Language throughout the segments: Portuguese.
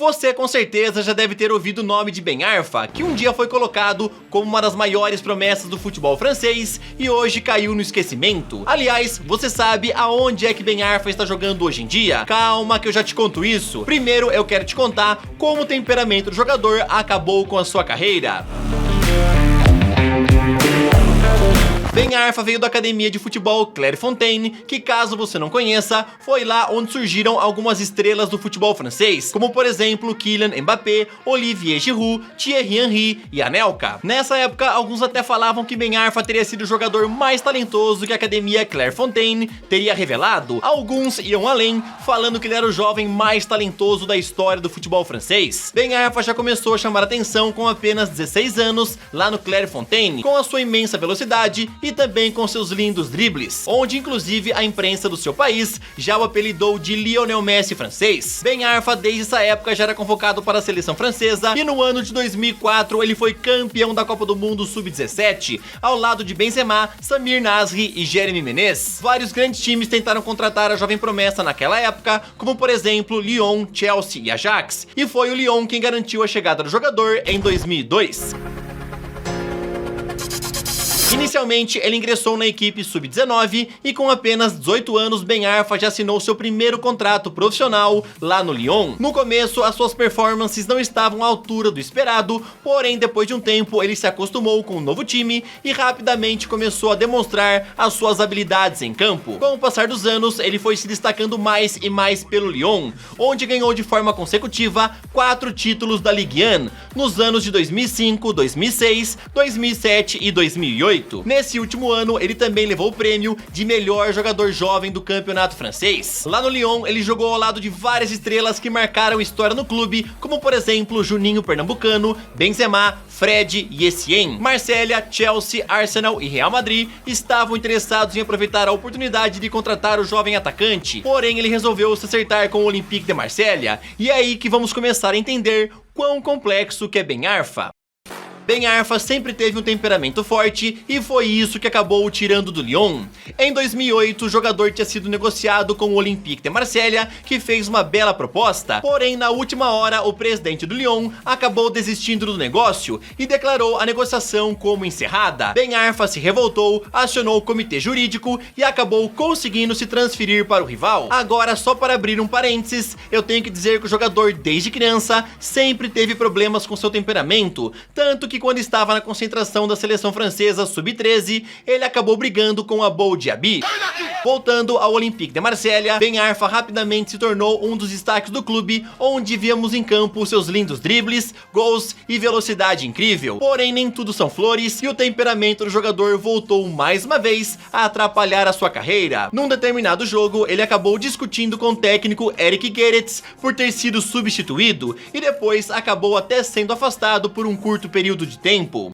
Você com certeza já deve ter ouvido o nome de Ben Arfa, que um dia foi colocado como uma das maiores promessas do futebol francês e hoje caiu no esquecimento. Aliás, você sabe aonde é que Ben Arfa está jogando hoje em dia? Calma que eu já te conto isso. Primeiro eu quero te contar como o temperamento do jogador acabou com a sua carreira. Ben Arfa veio da academia de futebol Clairefontaine, que caso você não conheça, foi lá onde surgiram algumas estrelas do futebol francês, como por exemplo Kylian Mbappé, Olivier Giroud, Thierry Henry e Anelka. Nessa época, alguns até falavam que Ben Arfa teria sido o jogador mais talentoso que a academia Clairefontaine teria revelado. Alguns iam além, falando que ele era o jovem mais talentoso da história do futebol francês. Ben Arfa já começou a chamar atenção com apenas 16 anos lá no Clairefontaine, com a sua imensa velocidade e também com seus lindos dribles, onde inclusive a imprensa do seu país já o apelidou de Lionel Messi francês. Ben Arfa desde essa época já era convocado para a seleção francesa e no ano de 2004 ele foi campeão da Copa do Mundo Sub-17, ao lado de Benzema, Samir Nasri e Jérémy Ménez. Vários grandes times tentaram contratar a jovem promessa naquela época, como por exemplo Lyon, Chelsea e Ajax, e foi o Lyon quem garantiu a chegada do jogador em 2002. Inicialmente, ele ingressou na equipe Sub-19 e com apenas 18 anos, Ben Arfa já assinou seu primeiro contrato profissional lá no Lyon. No começo, as suas performances não estavam à altura do esperado, porém depois de um tempo ele se acostumou com o novo time e rapidamente começou a demonstrar as suas habilidades em campo. Com o passar dos anos, ele foi se destacando mais e mais pelo Lyon, onde ganhou de forma consecutiva 4 títulos da Ligue 1 nos anos de 2005, 2006, 2007 e 2008. Nesse último ano, ele também levou o prêmio de melhor jogador jovem do campeonato francês. Lá no Lyon, ele jogou ao lado de várias estrelas que marcaram história no clube, como por exemplo Juninho Pernambucano, Benzema, Fred e Essien. Marsella, Chelsea, Arsenal e Real Madrid estavam interessados em aproveitar a oportunidade de contratar o jovem atacante, porém ele resolveu se acertar com o Olympique de Marselha, e é aí que vamos começar a entender quão complexo que é Ben Arfa. Ben Arfa sempre teve um temperamento forte e foi isso que acabou o tirando do Lyon. Em 2008, o jogador tinha sido negociado com o Olympique de Marselha, que fez uma bela proposta, porém na última hora o presidente do Lyon acabou desistindo do negócio e declarou a negociação como encerrada. Ben Arfa se revoltou, acionou o comitê jurídico e acabou conseguindo se transferir para o rival. Agora, só para abrir um parênteses, eu tenho que dizer que o jogador desde criança sempre teve problemas com seu temperamento, tanto que quando estava na concentração da seleção francesa Sub-13, ele acabou brigando com a Abou Diaby. Voltando ao Olympique de Marselha, Ben Arfa rapidamente se tornou um dos destaques do clube, onde víamos em campo seus lindos dribles, gols e velocidade incrível. Porém, nem tudo são flores e o temperamento do jogador voltou mais uma vez a atrapalhar a sua carreira. Num determinado jogo, ele acabou discutindo com o técnico Eric Gerets por ter sido substituído e depois acabou até sendo afastado por um curto período de tempo.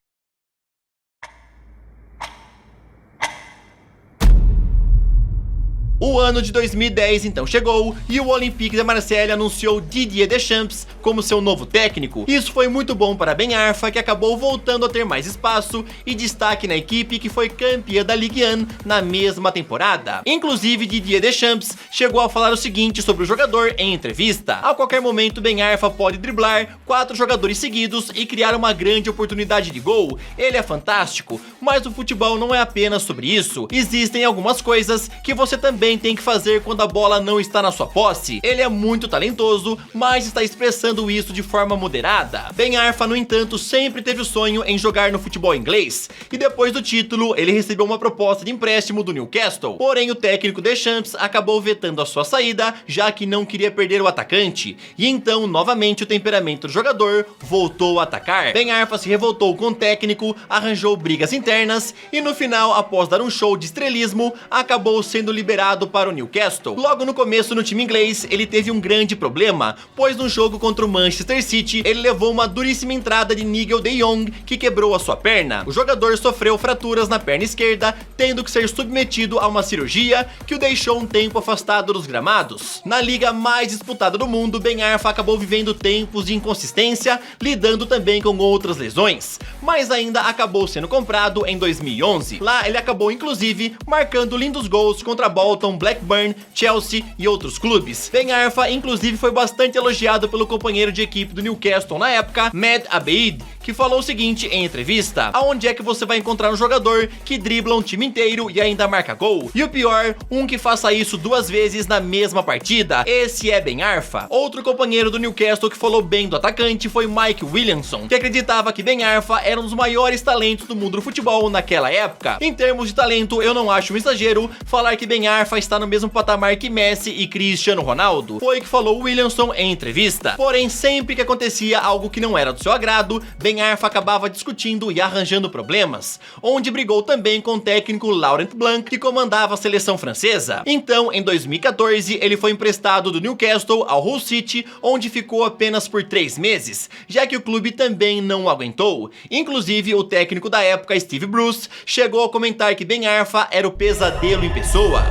O ano de 2010 então chegou e o Olympique de Marselha anunciou Didier Deschamps como seu novo técnico. Isso foi muito bom para Ben Arfa, que acabou voltando a ter mais espaço e destaque na equipe que foi campeã da Ligue 1 na mesma temporada. Inclusive, Didier Deschamps chegou a falar o seguinte sobre o jogador em entrevista: a qualquer momento Ben Arfa pode driblar 4 jogadores seguidos e criar uma grande oportunidade de gol. Ele é fantástico, mas o futebol não é apenas sobre isso. Existem algumas coisas que você também tem que fazer quando a bola não está na sua posse. Ele é muito talentoso, mas está expressando isso de forma moderada. Ben Arfa, no entanto, sempre teve o sonho em jogar no futebol inglês, e depois do título, ele recebeu uma proposta de empréstimo do Newcastle. Porém, o técnico Deschamps acabou vetando a sua saída, já que não queria perder o atacante, e então, novamente, o temperamento do jogador voltou a atacar. Ben Arfa se revoltou com o técnico, arranjou brigas internas, e no final, após dar um show de estrelismo, acabou sendo liberado para o Newcastle. Logo no começo no time inglês, ele teve um grande problema, pois no jogo contra o Manchester City, ele levou uma duríssima entrada de Nigel de Jong, que quebrou a sua perna. O jogador sofreu fraturas na perna esquerda, tendo que ser submetido a uma cirurgia que o deixou um tempo afastado dos gramados. Na liga mais disputada do mundo, Ben Arfa acabou vivendo tempos de inconsistência, lidando também com outras lesões, mas ainda acabou sendo comprado em 2011. Lá ele acabou inclusive marcando lindos gols contra Bolton Brighton, Blackburn, Chelsea e outros clubes. Ben Arfa inclusive foi bastante elogiado pelo companheiro de equipe do Newcastle na época, Matt Abeid, que falou o seguinte em entrevista: aonde é que você vai encontrar um jogador que dribla um time inteiro e ainda marca gol? E o pior, um que faça isso 2 vezes na mesma partida. Esse é Ben Arfa. Outro companheiro do Newcastle que falou bem do atacante foi Mike Williamson, que acreditava que Ben Arfa era um dos maiores talentos do mundo do futebol naquela época. Em termos de talento, eu não acho um exagero falar que Ben Arfa está no mesmo patamar que Messi e Cristiano Ronaldo. Foi o que falou Williamson em entrevista. Porém, sempre que acontecia algo que não era do seu agrado, Ben Arfa acabava discutindo e arranjando problemas, onde brigou também com o técnico Laurent Blanc, que comandava a seleção francesa. Então, em 2014, ele foi emprestado do Newcastle ao Hull City, onde ficou apenas por 3 meses, já que o clube também não o aguentou. Inclusive, o técnico da época, Steve Bruce, chegou a comentar que Ben Arfa era o pesadelo em pessoa.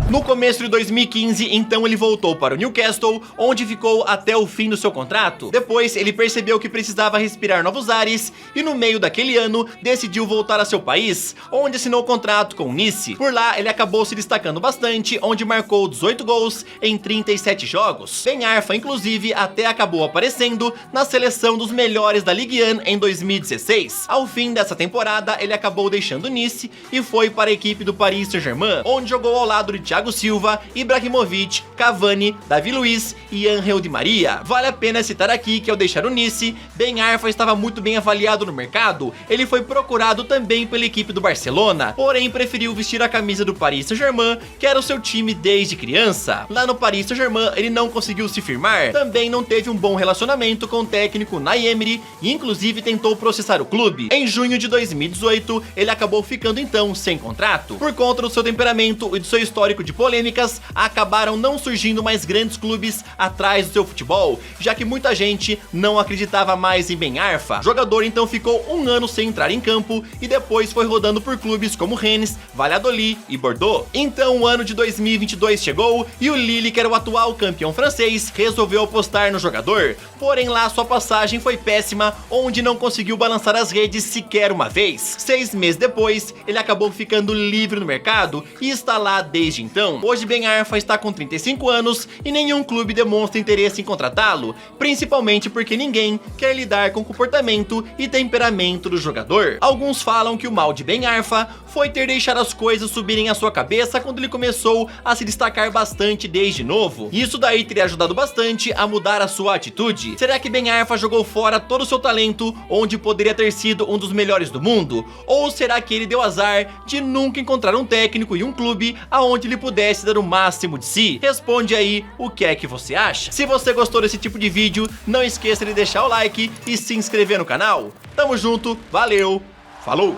No começo de 2015, então ele voltou para o Newcastle, onde ficou até o fim do seu contrato. Depois, ele percebeu que precisava respirar novos ares e no meio daquele ano, decidiu voltar a seu país, onde assinou contrato com o Nice. Por lá, ele acabou se destacando bastante, onde marcou 18 gols em 37 jogos. Ben Arfa, inclusive, até acabou aparecendo na seleção dos melhores da Ligue 1 em 2016. Ao fim dessa temporada, ele acabou deixando o Nice e foi para a equipe do Paris Saint-Germain, onde jogou ao lado de Thiago Silva, Ibrahimovic, Cavani, Davi Luiz e Ángel Di Maria. Vale a pena citar aqui que ao deixar o Nice, Ben Arfa estava muito bem avaliado no mercado. Ele foi procurado também pela equipe do Barcelona, porém preferiu vestir a camisa do Paris Saint-Germain, que era o seu time desde criança. Lá no Paris Saint-Germain ele não conseguiu se firmar, também não teve um bom relacionamento com o técnico Unai Emery e inclusive tentou processar o clube. Em junho de 2018 ele acabou ficando então sem contrato. Por conta do seu temperamento e do seu histórico de polêmicas, acabaram não surgindo mais grandes clubes atrás do seu futebol, já que muita gente não acreditava mais em Ben Arfa. O jogador então ficou 1 ano sem entrar em campo e depois foi rodando por clubes como Rennes, Valladolid e Bordeaux. Então o ano de 2022 chegou e o Lille, que era o atual campeão francês, resolveu apostar no jogador. Porém lá sua passagem foi péssima, onde não conseguiu balançar as redes sequer uma vez. 6 meses depois, ele acabou ficando livre no mercado e está lá desde então. Hoje Ben Arfa está com 35 anos e nenhum clube demonstra interesse em contratá-lo, principalmente porque ninguém quer lidar com o comportamento e temperamento do jogador. Alguns falam que o mal de Ben Arfa foi ter deixado as coisas subirem à sua cabeça quando ele começou a se destacar bastante desde novo. Isso daí teria ajudado bastante a mudar a sua atitude. Será que Ben Arfa jogou fora todo o seu talento, onde poderia ter sido um dos melhores do mundo? Ou será que ele deu azar de nunca encontrar um técnico e um clube aonde ele pudesse dar o máximo de si? Responde aí o que é que você acha. Se você gostou desse tipo de vídeo, não esqueça de deixar o like e se inscrever no canal. Tamo junto, valeu, falou!